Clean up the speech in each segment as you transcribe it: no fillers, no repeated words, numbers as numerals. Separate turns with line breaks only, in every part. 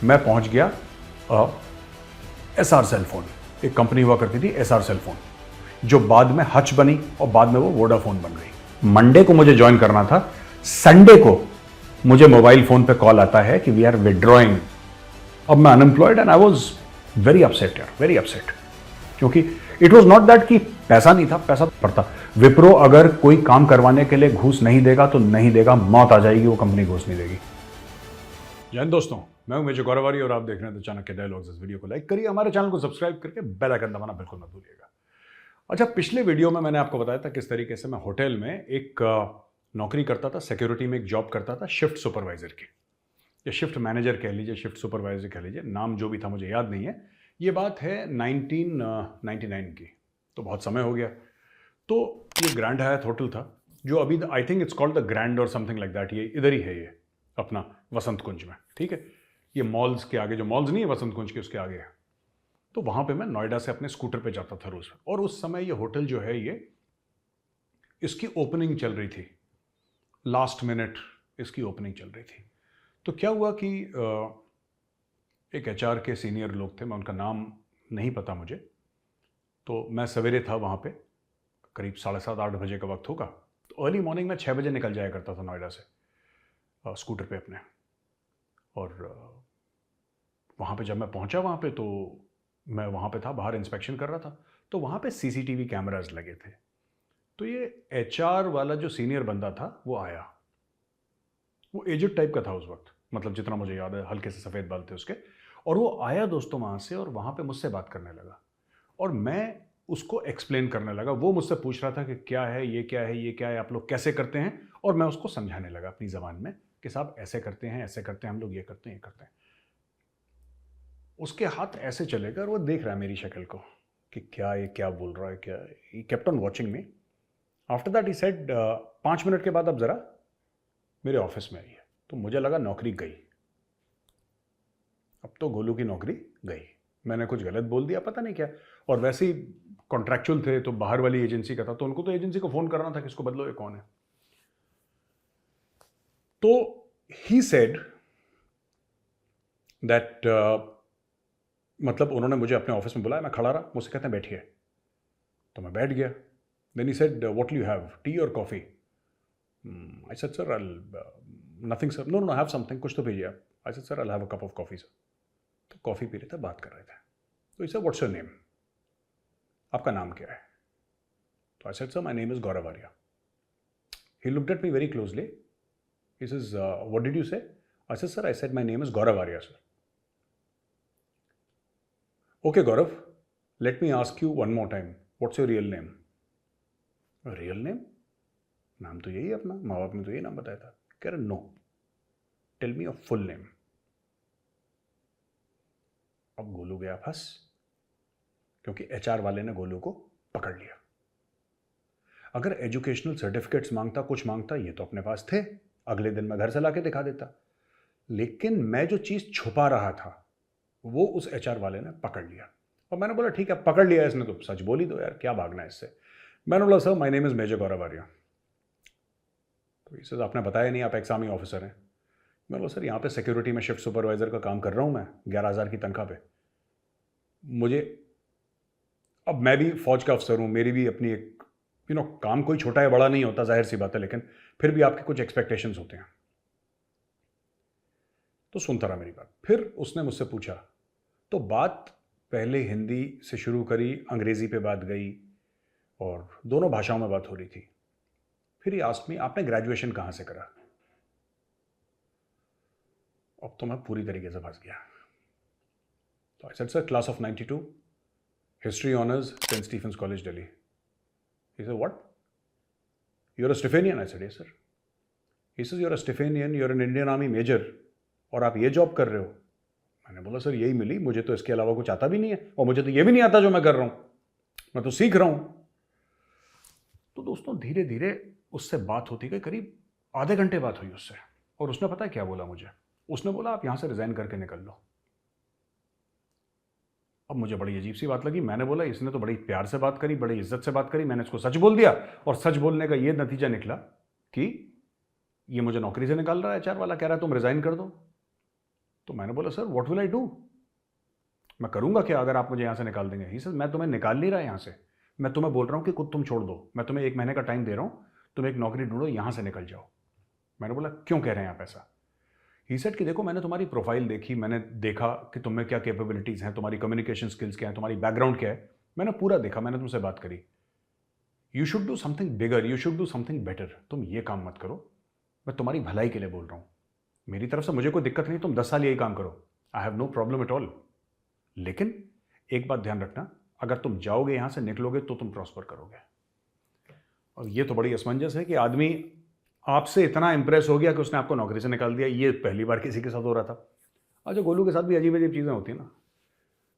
मैं पहुंच गया SR सेल फोन, एक कंपनी हुआ करती थी SR सेल फोन, जो बाद में हच बनी और बाद में वो वोडाफोन बन गई। मंडे को मुझे ज्वाइन करना था, संडे को मुझे मोबाइल फोन पे कॉल आता है कि वी आर विड्रॉइंग। अब मैं unemployed and I was very upset यार, वेरी अपसेट, क्योंकि इट वाज नॉट दैट कि पैसा नहीं था, पैसा पड़ता। विप्रो अगर कोई काम करवाने के लिए घूस नहीं देगा तो नहीं देगा, मौत आ जाएगी, वो कंपनी घूस नहीं देगी। जय हिंद दोस्तों, मैं हूं मेजर गौरवारी और आप देख रहे हैं द चाणक्य डायलॉग्स। इस वीडियो को लाइक करिए, हमारे चैनल को सब्सक्राइब करके बेल आइकन दबाना बिल्कुल मत भूलिएगा। अच्छा, पिछले वीडियो में मैंने आपको बताया था किस तरीके से मैं होटल में एक नौकरी करता था, सिक्योरिटी में एक जॉब करता था, शिफ्ट सुपरवाइजर की, या शिफ्ट मैनेजर कह लीजिए, शिफ्ट सुपरवाइजर कह लीजिए, नाम जो भी था मुझे याद नहीं है। ये बात है 1999 की, तो बहुत समय हो गया। तो ये ग्रैंड हयात होटल था, जो अभी I think it's called the grand और समथिंग लाइक दैट। ये इधर ही है, ये अपना वसंत कुंज में, ठीक है। ये मॉल्स के आगे, जो मॉल्स नहीं है वसंत कुंज के, उसके आगे है। तो वहां पे मैं नोएडा से अपने स्कूटर पे जाता था रोज, और उस समय ये होटल जो है, ये इसकी ओपनिंग चल रही थी, लास्ट मिनट इसकी ओपनिंग चल रही थी। तो क्या हुआ कि एक HR के सीनियर लोग थे, मैं उनका नाम नहीं पता मुझे, तो मैं सवेरे था वहाँ पे, करीब 7:30-8 बजे का वक्त होगा। तो अर्ली मॉर्निंग में 6 बजे निकल जाया करता था नोएडा से स्कूटर पे अपने। और वहाँ पे जब मैं पहुँचा वहाँ पे, तो मैं वहाँ पे था, बाहर इंस्पेक्शन कर रहा था, तो वहाँ पे CCTV कैमराज लगे थे। तो ये HR वाला जो सीनियर बंदा था वो आया, वो एजेड टाइप का था उस वक्त, मतलब जितना मुझे याद है, हल्के से सफ़ेद बाल थे उसके। और वो आया दोस्तों वहाँ से, और वहाँ पे मुझसे बात करने लगा, और मैं उसको एक्सप्लेन करने लगा। वो मुझसे पूछ रहा था कि क्या है ये, क्या है ये, क्या है, आप लोग कैसे करते हैं, और मैं उसको समझाने लगा अपनी ज़बान में कि साहब ऐसे करते हैं, ऐसे करते हैं हम लोग, ये करते हैं, ये करते हैं। उसके हाथ ऐसे चलेगा और वो देख रहा है मेरी शक्ल को कि क्या ये क्या बोल रहा है, क्या। He kept on watching me. After that he said 5 minute के बाद अब ज़रा मेरे ऑफिस में आई है। तो मुझे लगा नौकरी गई, अब तो गोलू की नौकरी गई। मैंने कुछ गलत बोल दिया, पता नहीं क्या। और वैसे ही कॉन्ट्रैक्चुअल थे, तो बाहर वाली एजेंसी का था, तो उनको तो एजेंसी को फ़ोन करना था कि इसको बदलो, ये कौन है। तो ही सेड दैट, मतलब उन्होंने मुझे अपने ऑफिस में बुलाया, मैं खड़ा रहा, मुझसे कहते हैं बैठिए, तो मैं बैठ गया। Then he said what you have, tea और coffee. I said sir nothing sir, no no have something, कुछ तो भेजिए आप। I said sir I have a cup of coffee sir. तो कॉफ़ी पी रहे थे, बात कर रहे थे। तो he said what's your name, आपका नाम क्या है। तो I said sir my name is Gaurav Arya. He looked at me very closely, he says what did you say. I said sir, I said my name is Gaurav Arya sir. Okay, Gaurav, let me ask you one more time. What's your real name? Real name? नाम तो यही है अपना, माँ बाप ने तो यही नाम बताया था। कह रहे no, tell me your full name. अब गोलू गया फंस, क्योंकि HR वाले ने गोलू को पकड़ लिया। अगर एजुकेशनल सर्टिफिकेट्स मांगता, कुछ मांगता, ये तो अपने पास थे, अगले दिन मैं घर से लाके दिखा देता। लेकिन मैं जो चीज़ छुपा रहा था वो उस HR वाले ने पकड़ लिया। और मैंने बोला ठीक है, पकड़ लिया इसने तो सच बोल ही दो यार, क्या भागना है इससे। मैंने बोला sir my name is major Gaurav Arya. तो इसे आपने बताया नहीं, आप एक्स आर्मी ऑफिसर हैं। मैंने बोला सर यहाँ पे सिक्योरिटी में शिफ्ट सुपरवाइजर का काम कर रहा हूँ मैं, 11,000 की तनख्वाह पे। मुझे, अब मैं भी फौज का अफसर हूँ, मेरी भी अपनी एक काम कोई छोटा या बड़ा नहीं होता, जाहिर सी बात है, लेकिन फिर भी आपके कुछ एक्सपेक्टेशंस होते हैं। तो सुनता रहा मेरी बात। फिर उसने मुझसे पूछा, तो बात पहले हिंदी से शुरू करी, अंग्रेजी पे बात गई, और दोनों भाषाओं में बात हो रही थी। फिर ही आस्क्ड मी, आपने ग्रेजुएशन कहाँ से करा। अब तो मैं पूरी तरीके से फंस गया। तो I said sir class of 92, history honours, saint Stephen's college Delhi. He said what, you are a Stephanian. I said yes sir. He said you are a Stephanian, you are an Indian army major, और आप ये job कर रहे हो। मैंने बोला sir यही मिली, मुझे तो इसके अलावा कुछ आता भी नहीं है, और मुझे तो ये भी नहीं आता जो मैं कर रहा हूं, मैं तो सीख रहा हूं। तो दोस्तों धीरे धीरे उससे बात होती गई, करीब आधे घंटे बात हुई उससे, और उसने पता है क्या बोला मुझे। उसने बोला आप यहां से रिजाइन करके निकल लो। अब मुझे बड़ी अजीब सी बात लगी। मैंने बोला इसने तो बड़ी प्यार से बात करी, बड़ी इज्जत से बात करी, मैंने इसको सच बोल दिया, और सच बोलने का ये नतीजा निकला कि ये मुझे नौकरी से निकाल रहा है। HR वाला कह रहा है तुम रिजाइन कर दो। तो मैंने बोला sir what will I do, मैं करूंगा क्या अगर आप मुझे यहाँ से निकाल देंगे। ही सर मैं तुम्हें निकाल नहीं रहा यहाँ से, मैं तुम्हें बोल रहा हूँ कि खुद तुम छोड़ दो, मैं तुम्हें 1 महीने का टाइम दे रहा हूँ, तुम एक नौकरी ढूंढो, यहाँ से निकल जाओ। मैंने बोला क्यों कह रहे हैं आप ऐसा। ही सेड कि देखो मैंने तुम्हारी प्रोफाइल देखी, मैंने देखा कि तुम में क्या कैपेबिलिटीज़ हैं, तुम्हारी कम्युनिकेशन स्किल्स क्या है, तुम्हारी बैकग्राउंड क्या है, मैंने पूरा देखा, मैंने तुमसे बात करी। You should do something bigger, you should do something better, तुम ये काम मत करो, मैं तुम्हारी भलाई के लिए बोल रहा हूँ, मेरी तरफ से मुझे कोई दिक्कत नहीं, तुम 10 साल यही काम करो, I have no problem at all. लेकिन एक बात ध्यान रखना, अगर तुम जाओगे यहां से निकलोगे तो तुम प्रॉस्पर करोगे। और ये तो बड़ी असमंजस है कि आदमी आपसे इतना इंप्रेस हो गया कि उसने आपको नौकरी से निकाल दिया। ये पहली बार किसी के साथ हो रहा था। अच्छा, गोलू के साथ भी अजीब अजीब चीज़ें होती हैं ना।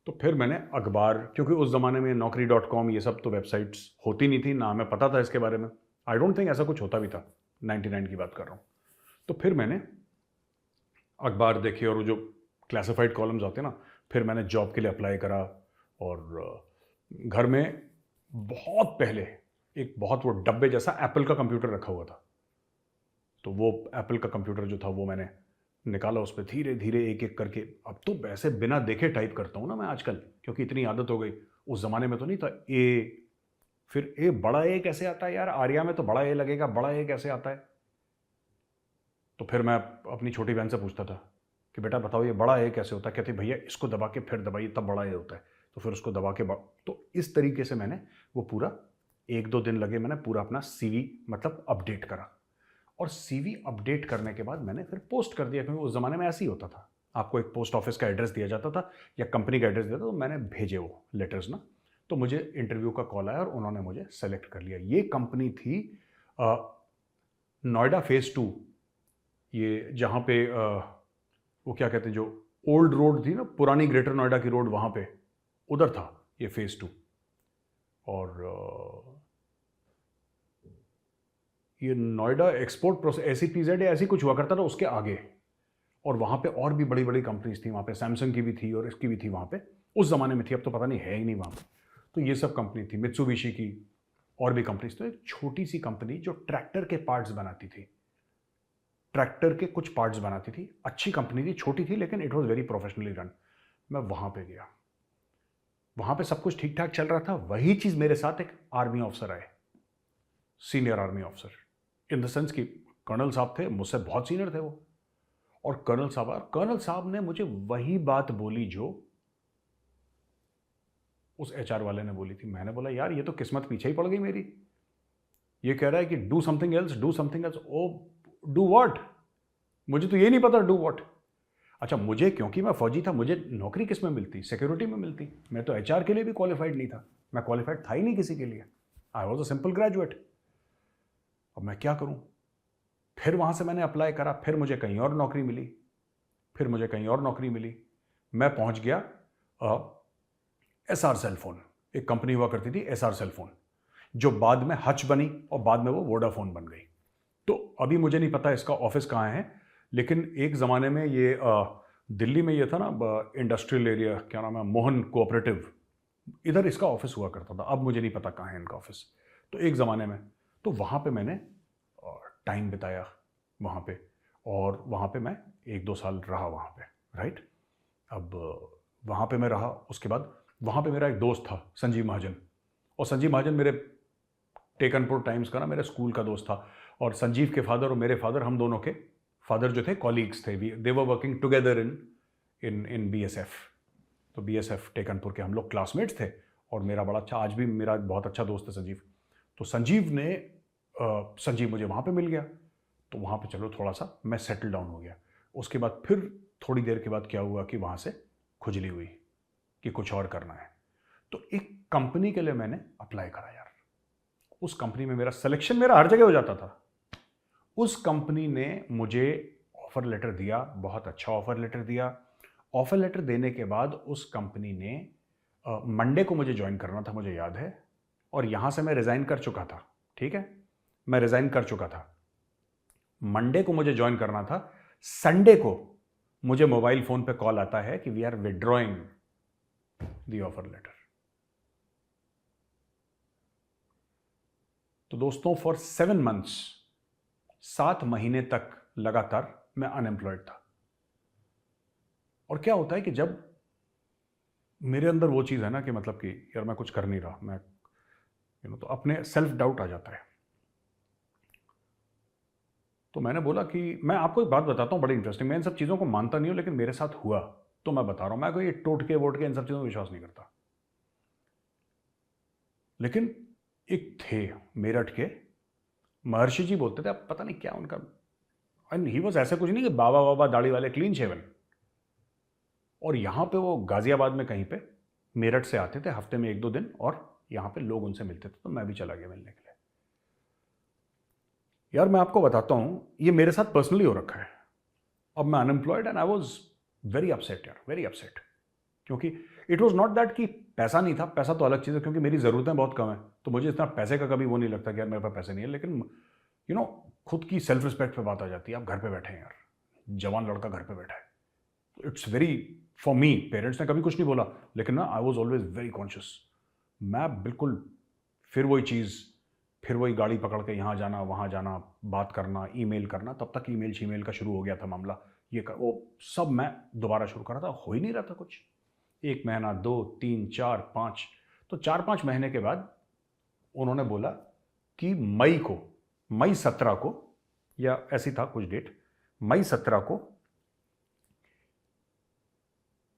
तो फिर मैंने अखबार, क्योंकि उस ज़माने में naukri.com ये सब तो वेबसाइट्स होती नहीं थी, ना हमें पता था इसके बारे में, आई डोंट थिंक ऐसा कुछ होता भी था, 99 की बात कर रहा हूँ। तो फिर मैंने अखबार देखे और वो जो क्लासिफाइड कॉलम्स आते हैं ना, फिर मैंने जॉब के लिए अप्लाई करा। और घर में बहुत पहले एक बहुत वो डब्बे जैसा एप्पल का कंप्यूटर रखा हुआ था, तो वो एप्पल का कंप्यूटर जो था वो मैंने निकाला, उस पर धीरे धीरे एक एक करके, अब तो वैसे बिना देखे टाइप करता हूँ ना मैं आजकल, क्योंकि इतनी आदत हो गई। उस ज़माने में तो नहीं था ए, फिर ए, बड़ा ए कैसे आता है यार, आर्या में तो बड़ा ए लगेगा, बड़ा ए कैसे आता है। तो फिर मैं अपनी छोटी बहन से पूछता था कि बेटा बताओ ये बड़ा ए कैसे होता है। कहती भैया इसको दबा के फिर दबाइए तब बड़ा ए होता है, तो फिर उसको दबा के तो इस तरीके से मैंने वो पूरा 1-2 दिन लगे, मैंने पूरा अपना सीवी मतलब अपडेट करा। और सीवी अपडेट करने के बाद मैंने फिर पोस्ट कर दिया, क्योंकि उस ज़माने में ऐसे ही होता था, आपको एक पोस्ट ऑफिस का एड्रेस दिया जाता था या कंपनी का एड्रेस दिया था, तो मैंने भेजे वो लेटर्स ना। तो मुझे इंटरव्यू का कॉल आया और उन्होंने मुझे सेलेक्ट कर लिया। ये कंपनी थी नोएडा फेज़ 2, ये जहाँ पे वो क्या कहते हैं, जो ओल्ड रोड थी ना, पुरानी ग्रेटर नोएडा की रोड, वहाँ पे उधर था ये फेज़ 2। और ये नोएडा एक्सपोर्ट प्रोसेस SEPZ ऐसी कुछ हुआ करता था उसके आगे। और वहाँ पे और भी बड़ी बड़ी कंपनीज थी, वहाँ पे सैमसंग की भी थी और इसकी भी थी वहाँ पे, उस ज़माने में थी, अब तो पता नहीं है ही नहीं वहाँ पे। तो ये सब कंपनी थी, मित्सुबिशी की और भी कंपनीज। तो एक छोटी सी कंपनी जो ट्रैक्टर के पार्ट्स बनाती थी, ट्रैक्टर के कुछ पार्ट्स बनाती थी, अच्छी कंपनी थी, छोटी थी लेकिन it was very professionally run. मैं वहाँ पे गया, वहाँ पे सब कुछ ठीक ठाक चल रहा था। वही चीज़ मेरे साथ एक आर्मी ऑफिसर आए, senior army officer, in the sense कि कर्नल साहब थे, मुझसे बहुत सीनियर थे वो। और कर्नल साहब ने मुझे वही बात बोली जो उस HR वाले ने बोली थी। मैंने बोला यार ये तो किस्मत पीछे ही पड़ गई मेरी, ये कह रहा है कि do something else, do something else. Oh do what, मुझे तो ये नहीं पता डू व्हाट। अच्छा, मुझे, क्योंकि मैं फौजी था, मुझे नौकरी किस में मिलती, सिक्योरिटी में मिलती। मैं तो HR के लिए भी क्वालिफाइड नहीं था, मैं क्वालिफाइड था ही नहीं किसी के लिए, I was a simple graduate. अब मैं क्या करूं। फिर वहां से मैंने अप्लाई करा, फिर मुझे कहीं और नौकरी मिली, फिर मुझे कहीं और नौकरी मिली। मैं पहुंच गया SR सेलफोन, एक कंपनी हुआ करती थी SR सेलफोन, जो बाद में हच बनी और बाद में वो वोडाफोन बन गई। तो अभी मुझे नहीं पता इसका ऑफिस कहाँ है, लेकिन एक ज़माने में ये दिल्ली में ये था ना इंडस्ट्रियल एरिया, क्या नाम है, मोहन कोऑपरेटिव, इधर इसका ऑफिस हुआ करता था। अब मुझे नहीं पता कहाँ है इनका ऑफिस। तो एक ज़माने में तो वहाँ पे मैंने टाइम बिताया वहाँ पे, और वहाँ पे मैं 1-2 साल रहा वहाँ पे, राइट। अब वहाँ पे मैं रहा, उसके बाद वहाँ पे मेरा एक दोस्त था संजीव महाजन, और संजीव महाजन मेरे टेकनपुर टाइम्स का ना मेरे स्कूल का दोस्त था। और संजीव के फादर और मेरे फादर, हम दोनों के फादर जो थे कॉलीग्स थे, they were working together in BSF। तो BSF टेकनपुर के हम लोग क्लासमेट्स थे, और मेरा बड़ा अच्छा, आज भी मेरा बहुत अच्छा दोस्त है संजीव। तो संजीव मुझे वहाँ पे मिल गया, तो वहाँ पे चलो थोड़ा सा मैं सेटल डाउन हो गया। उसके बाद फिर थोड़ी देर के बाद क्या हुआ कि वहाँ से खुजली हुई कि कुछ और करना है। तो एक कंपनी के लिए मैंने अप्लाई करा यार, उस कंपनी में मेरा सिलेक्शन, मेरा हर जगह हो जाता था। उस कंपनी ने मुझे ऑफर लेटर दिया, बहुत अच्छा ऑफर लेटर दिया। ऑफर लेटर देने के बाद उस कंपनी ने मंडे को मुझे ज्वाइन करना था, मुझे याद है, और यहाँ से मैं रिज़ाइन कर चुका था, ठीक है, मैं रिज़ाइन कर चुका था। मंडे को मुझे ज्वाइन करना था, संडे को मुझे मोबाइल फोन पे कॉल आता है कि we are withdrawing the offer letter. तो दोस्तों फॉर 7 months, 7 महीने तक लगातार मैं अनएम्प्लॉयड था। और क्या होता है कि जब मेरे अंदर वो चीज़ है ना कि मतलब कि यार मैं कुछ कर नहीं रहा, मैं तो अपने सेल्फ डाउट आ जाता है। तो मैंने बोला कि मैं आपको एक बात बताता हूँ बड़ी इंटरेस्टिंग, मैं इन सब चीज़ों को मानता नहीं हूँ लेकिन मेरे साथ हुआ तो मैं बता रहा हूँ। मैं कोई टोटके वोटके इन सब चीज़ों में विश्वास नहीं करता। लेकिन एक थे मेरठ के, महर्षि जी बोलते थे, अब पता नहीं क्या उनका, एंड ही वॉज ऐसे कुछ नहीं कि बाबा बाबा दाढ़ी वाले, क्लीन शेवन। और यहाँ पे वो गाजियाबाद में कहीं पे मेरठ से आते थे हफ्ते में 1-2 दिन, और यहाँ पे लोग उनसे मिलते थे, तो मैं भी चला गया मिलने के लिए। यार मैं आपको बताता हूँ, ये मेरे साथ पर्सनली हो रखा है। अब मैं unemployed and I was very upset यार, वेरी अपसेट। क्योंकि इट वॉज नॉट दैट कि पैसा नहीं था, पैसा तो अलग चीज़ है, क्योंकि मेरी ज़रूरतें बहुत कम है, तो मुझे इतना पैसे का कभी वो नहीं लगता कि यार मेरे पास पैसे नहीं है। लेकिन खुद की सेल्फ रिस्पेक्ट पे बात आ जाती है। आप घर पे बैठे हैं यार, जवान लड़का घर पे बैठा है, it's very, for me, parents ने कभी कुछ नहीं बोला, लेकिन ना I was always very conscious. मैं बिल्कुल, फिर वही चीज़, फिर वही गाड़ी पकड़ के यहाँ जाना वहाँ जाना, बात करना, ईमेल करना, तब तक ईमेल शीमेल का शुरू हो गया था मामला, ये कर वो सब मैं दोबारा शुरू कर रहा था, हो ही नहीं रहा था कुछ। 1 महीना, 2, 3, 4, 5, तो 4-5 महीने के बाद उन्होंने बोला कि मई 17 को, या ऐसी था कुछ डेट, मई 17 को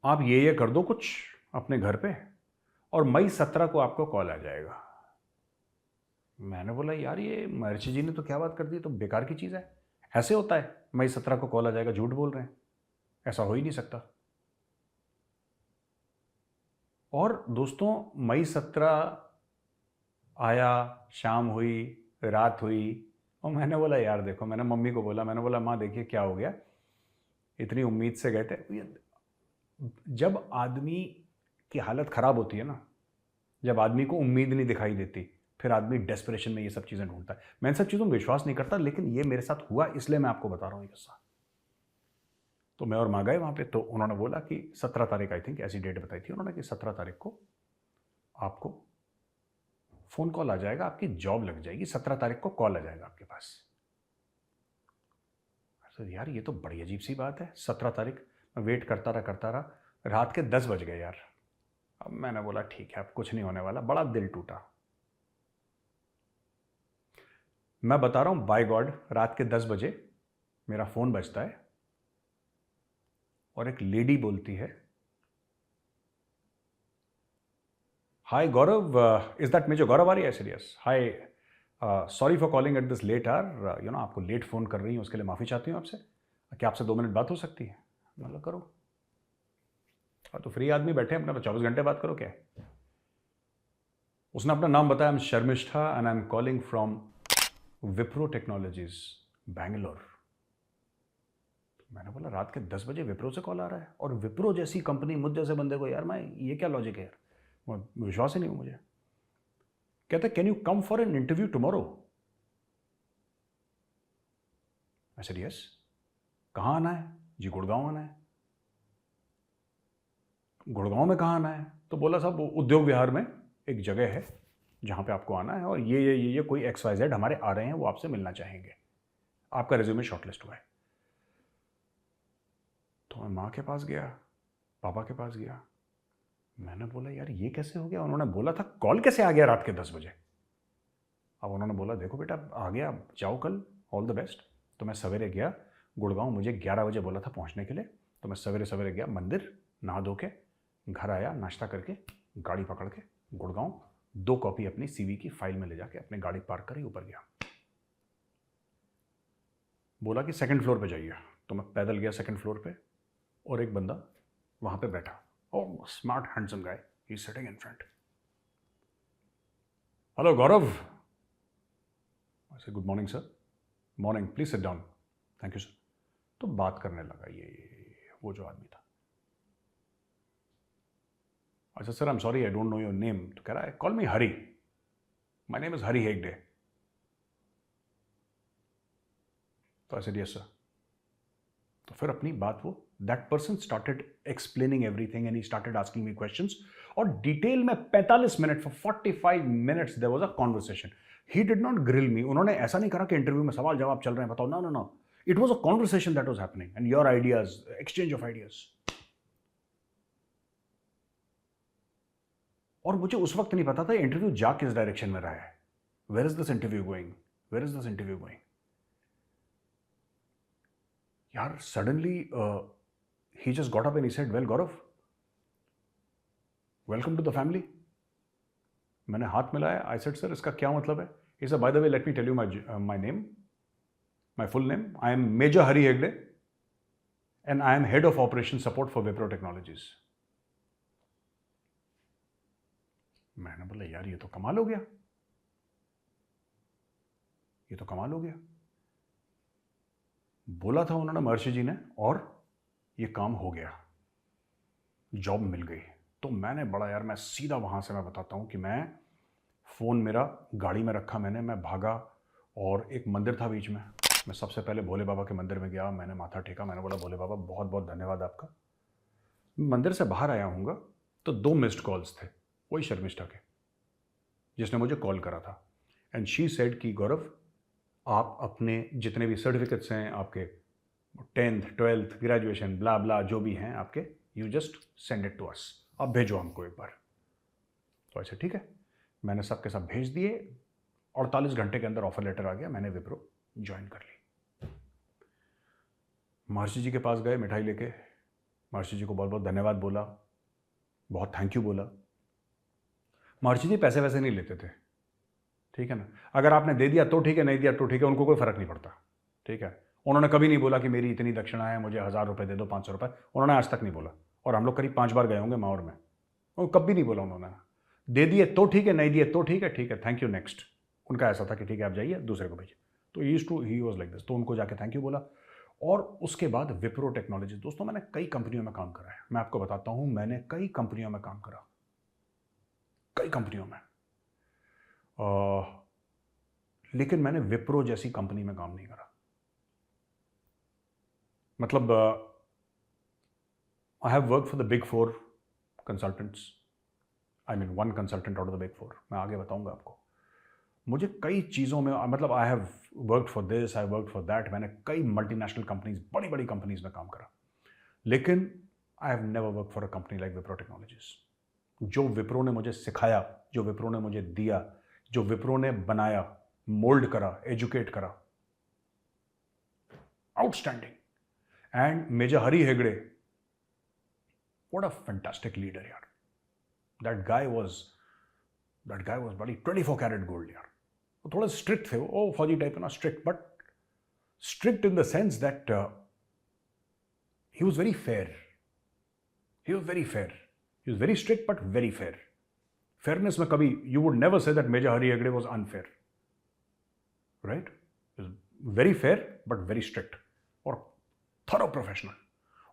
आप ये कर दो कुछ अपने घर पे, और मई 17 को आपको कॉल आ जाएगा। मैंने बोला यार ये महर्षि जी ने तो क्या बात कर दी, तो बेकार की चीज़ है, ऐसे होता है मई 17 को कॉल आ जाएगा, झूठ बोल रहे हैं, ऐसा हो ही नहीं सकता। और दोस्तों मई 17 आया, शाम हुई, रात हुई, और मैंने बोला यार देखो, मैंने मम्मी को बोला, मैंने बोला माँ देखिए क्या हो गया, इतनी उम्मीद से गए थे। जब आदमी की हालत खराब होती है ना, जब आदमी को उम्मीद नहीं दिखाई देती, फिर आदमी डेस्परेशन में ये सब चीज़ें ढूंढता है। मैं इन सब चीज़ों में विश्वास नहीं करता, लेकिन ये मेरे साथ हुआ, इसलिए मैं आपको बता रहा हूँ ये किस्सा। तो मैं और माँ गए वहाँ पे, तो उन्होंने बोला कि 17 तारीख, आई थिंक ऐसी डेट बताई थी उन्होंने कि 17 तारीख को आपको फ़ोन कॉल आ जाएगा, आपकी जॉब लग जाएगी, 17 तारीख को कॉल आ जाएगा आपके पास। यार ये तो बड़ी अजीब सी बात है, 17 तारीख। मैं वेट करता रहा, रात के 10 बज गए यार। अब मैंने बोला ठीक है, अब कुछ नहीं होने वाला, बड़ा दिल टूटा। मैं बता रहा हूं बाय गॉड, रात के 10 बजे मेरा फोन बजता है और एक लेडी बोलती है, hi Gaurav, is that major Gaurav Arya? ऐसे yes, hi, sorry for calling at this late hour, आपको लेट फोन कर रही हूँ, उसके लिए माफी चाहती हूँ आपसे, क्या आपसे 2 मिनट बात हो सकती है? मतलब करो, तो फ्री आदमी बैठे हैं अपने, 24 घंटे बात करो क्या। उसने अपना नाम बताया, Sharmishtha and I am calling from Wipro technologies Bangalore. मैंने बोला रात के 10 बजे विप्रो से कॉल आ रहा है, और विप्रो जैसी कंपनी मुझ जैसे बंदे को, यार मैं, ये क्या लॉजिक है यार, विश्वास ही नहीं हुआ मुझे। कहते can you come for an interview tomorrow? I said yes. कहाँ आना है? जी गुड़गांव आना है। गुड़गांव में कहाँ आना है? तो बोला साहब उद्योग विहार में एक जगह है जहाँ पे आपको आना है, और ये कोई XYZ हमारे आ रहे हैं, वो आपसे मिलना चाहेंगे, आपका रिज्यूमे शॉर्टलिस्ट हुआ है। तो मैं माँ के पास गया, पापा के पास गया, मैंने बोला यार ये कैसे हो गया? उन्होंने बोला था कॉल कैसे आ गया रात के 10 बजे? अब उन्होंने बोला देखो बेटा आ गया, जाओ कल, ऑल द बेस्ट। तो मैं सवेरे गया गुड़गांव, मुझे 11 बजे बोला था पहुंचने के लिए, तो मैं सवेरे सवेरे गया मंदिर, नहा धो के घर आया, नाश्ता करके गाड़ी पकड़ के गुड़गांव 2 कॉपी अपनी CV की फाइल में ले जाके अपने गाड़ी पार्क करी, ऊपर गया। बोला कि 2nd फ्लोर पे जाइए, तो मैं पैदल गया 2nd फ्लोर पे, और एक बंदा वहां पे बैठा, oh smart handsome guy, he is sitting in front. Hello Gaurav, I say good morning sir. Morning, please sit down, thank you sir. तो बात करने लगा ये वो जो आदमी था। अच्छा sir, I am sorry I don't know your name. तो कह रहा है call me Hari, my name is Hari Hegde. तो आई सेड यस सर। तो फिर अपनी बात वो, that person started explaining everything and he started asking me questions, और डिटेल में 45 minute, for 45 minutes there was a conversation. He did not grill me, उन्होंने ऐसा नहीं करा कि इंटरव्यू में सवाल जवाब चल रहे हैं, बताओ, no no no, it was a conversation that was happening and your ideas, exchange of ideas. और मुझे उस वक्त नहीं पता था इंटरव्यू जा किस डायरेक्शन में रहा है. Where is this interview going, where is this interview going. यार suddenly he just got up and he said, well Gaurav, welcome to the family. मैंने हाथ मिलाया. I said, sir, इसका क्या मतलब है? He said, by the way, let me tell you my name, my full name. I am Major Hari Hegde and I am head of operation support for Wipro Technologies. मैंने बोला यार ये तो कमाल हो गया, ये तो कमाल हो गया. बोला था उन्होंने महर्षि जी ने, और ये काम हो गया, जॉब मिल गई. तो मैंने बड़ा यार, मैं सीधा वहाँ से मैं बताता हूँ कि मैं फ़ोन मेरा गाड़ी में रखा मैंने, मैं भागा, और एक मंदिर था बीच में. मैं सबसे पहले भोले बाबा के मंदिर में गया, मैंने माथा टेका, मैंने बोला भोले बाबा बहुत बहुत धन्यवाद आपका. मंदिर से बाहर आया हूँगा तो 2 मिस्ड कॉल्स थे, वही शर्मिष्ठा के, जिसने मुझे कॉल करा था. एंड शी सेड कि गौरव, आप अपने जितने भी सर्टिफिकेट्स हैं आपके 10th 12th ग्रेजुएशन ब्ला ब्ला जो भी हैं आपके, you just send it to us, आप भेजो हमको एक बार. तो ऐसे ठीक है, मैंने सबके सब भेज दिए. 48 घंटे के अंदर ऑफर लेटर आ गया, मैंने विप्रो ज्वाइन कर ली. महर्षि जी के पास गए मिठाई लेके, महर्षि जी को बहुत बहुत धन्यवाद बोला, बहुत थैंक यू बोला. महर्षि जी पैसे वैसे नहीं लेते थे, ठीक है ना. अगर आपने दे दिया तो ठीक है, नहीं दिया तो ठीक है, उनको कोई फर्क नहीं पड़ता, ठीक है. उन्होंने कभी नहीं बोला कि मेरी इतनी दक्षिणा है, मुझे 1000 रुपये दे दो, 500 रुपये, उन्होंने आज तक नहीं बोला. और हम लोग करीब 5 बार गए होंगे माहौर में, और कभी नहीं बोला उन्होंने. दे दिए तो ठीक है, नहीं दिए तो ठीक है, ठीक है, थैंक यू नेक्स्ट. उनका ऐसा था कि ठीक है आप जाइए, दूसरे को भेजिए. तो ही वॉज लाइक दिस. तो उनको जाके थैंक यू बोला. और उसके बाद विप्रो टेक्नोलॉजी, दोस्तों मैंने कई कंपनियों में काम करा है. मैं आपको बताता हूँ, मैंने कई कंपनियों में काम करा, कई कंपनियों में, लेकिन मैंने विप्रो जैसी कंपनी में काम नहीं करा. मतलब I have work for the big 4 consultants. I mean 1 consultant out of the big 4. मैं आगे बताऊंगा आपको. मुझे कई चीज़ों में, मतलब I have worked for this, I worked for that. मैंने कई मल्टीनेशनल कंपनीज, बड़ी बड़ी कंपनीज में काम करा, लेकिन I have never work for a company like Wipro technologies. जो विप्रो ने मुझे सिखाया, जो विप्रो ने मुझे दिया, जो विप्रो ने बनाया, मोल्ड करा, एजुकेट करा, outstanding. And Major Hari Hegde, what a fantastic leader, yaar. That guy was bloody 24 karat gold, yaar. वो थोड़ा strict थे, वो फौजी टाइप है ना, strict, but strict in the sense that he was very fair. He was very fair. He was very strict but very fair. Fairness में कभी, you would never say that Major Hari Hegde was unfair, right? He was very fair but very strict. और thorough professional.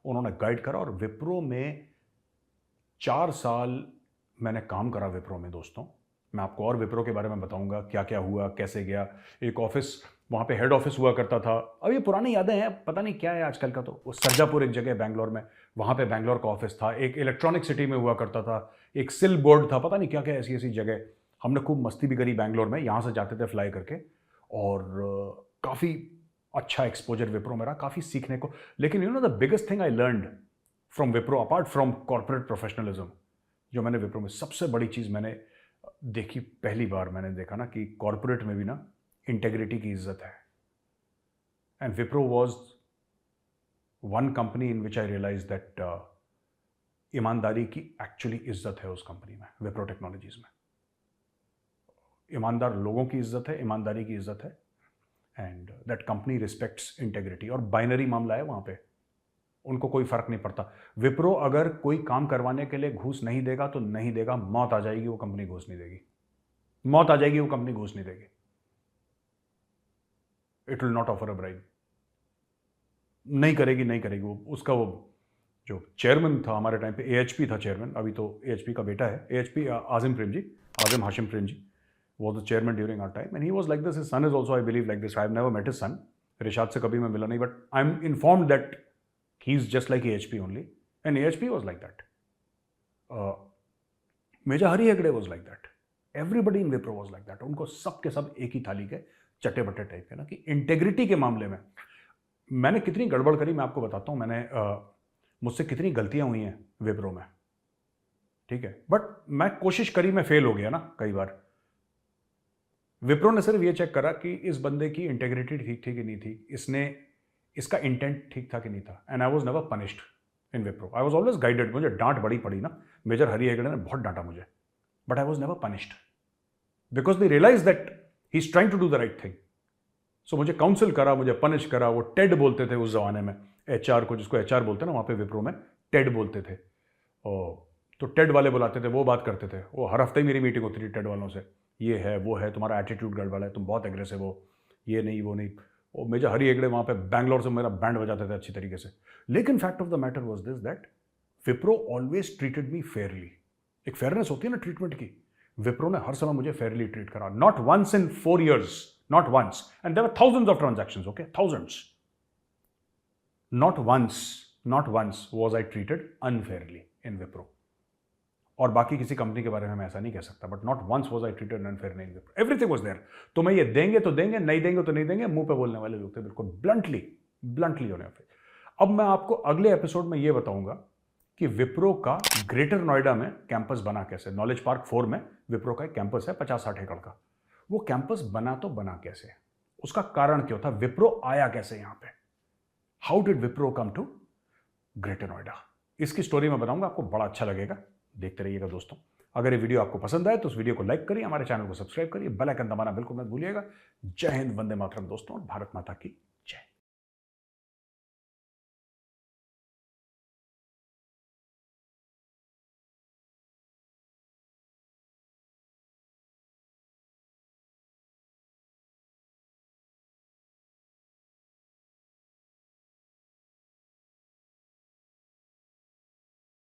उन्होंने guide करा. और विप्रो में 4 साल मैंने काम करा विप्रो में. दोस्तों मैं आपको और विप्रो के बारे में बताऊंगा, क्या क्या हुआ, कैसे गया. एक ऑफिस, वहाँ पे हेड ऑफिस हुआ करता था. अब ये पुरानी यादें हैं, पता नहीं क्या है आजकल का. तो वो सरजापुर एक जगह बैंगलोर में, वहाँ पे बैंगलोर का ऑफिस था. एक इलेक्ट्रॉनिक सिटी में हुआ करता था, एक सिल बोर्ड था, पता नहीं क्या क्या ऐसी ऐसी जगह. हमने खूब मस्ती भी करी बैंगलोर में, यहाँ से जाते थे फ्लाई करके. और काफ़ी अच्छा एक्सपोजर विप्रो मेरा, काफ़ी सीखने को. लेकिन you know the biggest thing I learned from Wipro, apart from corporate professionalism, जो मैंने विप्रो में सबसे बड़ी चीज़ मैंने देखी, पहली बार मैंने देखा ना कि कॉर्पोरेट में भी ना इंटेग्रिटी की इज्जत है. And Wipro was one company in which I realise that ईमानदारी की एक्चुअली इज्जत है उस कंपनी में, विप्रो टेक्नोलॉजीज में. ईमानदार लोगों की इज्जत है, ईमानदारी की इज्जत है. And that company respects integrity. और बाइनरी मामला है वहाँ पे, उनको कोई फर्क नहीं पड़ता. विप्रो अगर कोई काम करवाने के लिए घूस नहीं देगा तो नहीं देगा, मौत आ जाएगी वो कंपनी घूस नहीं देगी, मौत आ जाएगी वो कंपनी घूस नहीं देगी. It will not offer a bribe. नहीं करेगी, नहीं करेगी वो. उसका वो जो चेयरमैन था हमारे टाइम पे, एएचपी था चेयरमैन, अभी तो एएचपी का बेटा है, AHP Azim Prem ji, Azim Hashim Prem ji was the chairman during our time, and he was like this. His son is also, I believe, like this. I have never met his son. Rishad से कभी मैं मिला नहीं, but I'm informed that he's just like AHP only, and AHP was like that. Major Hari Hegde was like that. Everybody in Wipro was like that. उनको सब के सब एक ही थाली के चट्टे बट्टे टाइप के ना, कि इंटेग्रिटी के मामले में मैंने कितनी गड़बड़ करी मैं आपको बताता हूँ. मैंने मुझसे कितनी गलतियाँ हुई हैं विप्रो में. ठीक है, बट मैं कोशिश करी, मैं फेल हो गया ना कई बार। विप्रो ने सिर्फ ये चेक करा कि इस बंदे की इंटेग्रिटी ठीक थी कि नहीं थी, इसका इंटेंट ठीक था कि नहीं था, and I was never punished in Wipro. I was always guided. मुझे डांट बड़ी पड़ी ना, मेजर हरि हेगड़े ने बहुत डांटा मुझे, but I was never punished because they realise that he is trying to do the right thing. So मुझे काउंसिल करा, मुझे पनिश करा। वो टेड बोलते थे उस जमाने में, एचआर को, जिसको एचआर बोलते हैं ना वहाँ पे विप्रो में, टेड बोलते थे। तो टेड वाले बुलाते थे, वो बात करते थे। वो हर हफ्ते ही मेरी मीटिंग होती थी टेड वालों से, ये है वो है, तुम्हारा एटीट्यूड गड़बड़ है, तुम बहुत एग्रेसिव हो, ये नहीं वो नहीं। वो मेजर हरी हेगड़े वहाँ पे बैंगलोर से मेरा बैंड बजाते थे अच्छी तरीके से। लेकिन fact of the matter was this that Wipro always treated me Fairlie. एक फेयरनेस होती है ना ट्रीटमेंट की, विप्रो ने हर समय मुझे फेयरली ट्रीट करा। Not once in 4 years, not once, and there were thousands of transactions, okay, thousands. Not once was I treated unfairly in Wipro. और बाकी किसी कंपनी के बारे में मैं ऐसा नहीं कह सकता, but not once was I treated unfairly in Wipro. Everything was there. तो मैं ये देंगे तो देंगे, नहीं देंगे तो नहीं देंगे, मुंह पे बोलने वाले लोग थे बिल्कुल ब्लंटली होने पे। अब मैं आपको अगले एपिसोड में ये बताऊंगा कि विप्रो का ग्रेटर नोएडा में कैंपस बना कैसे। नॉलेज पार्क 4 में विप्रो का एक कैंपस है 50-60 एकड़ का। वो कैंपस बना तो बना कैसे, उसका कारण क्या था, विप्रो आया कैसे यहां पे, how did Wipro come to Greater Noida, इसकी स्टोरी मैं बताऊंगा, आपको बड़ा अच्छा लगेगा। देखते रहिएगा दोस्तों। अगर ये वीडियो आपको पसंद आए तो उस वीडियो को लाइक करिए, हमारे चैनल को सब्सक्राइब करिए, बेल आइकन दबाना बिल्कुल मत भूलिएगा। जय हिंद, वंदे मातरम दोस्तों, और भारत माता की जय।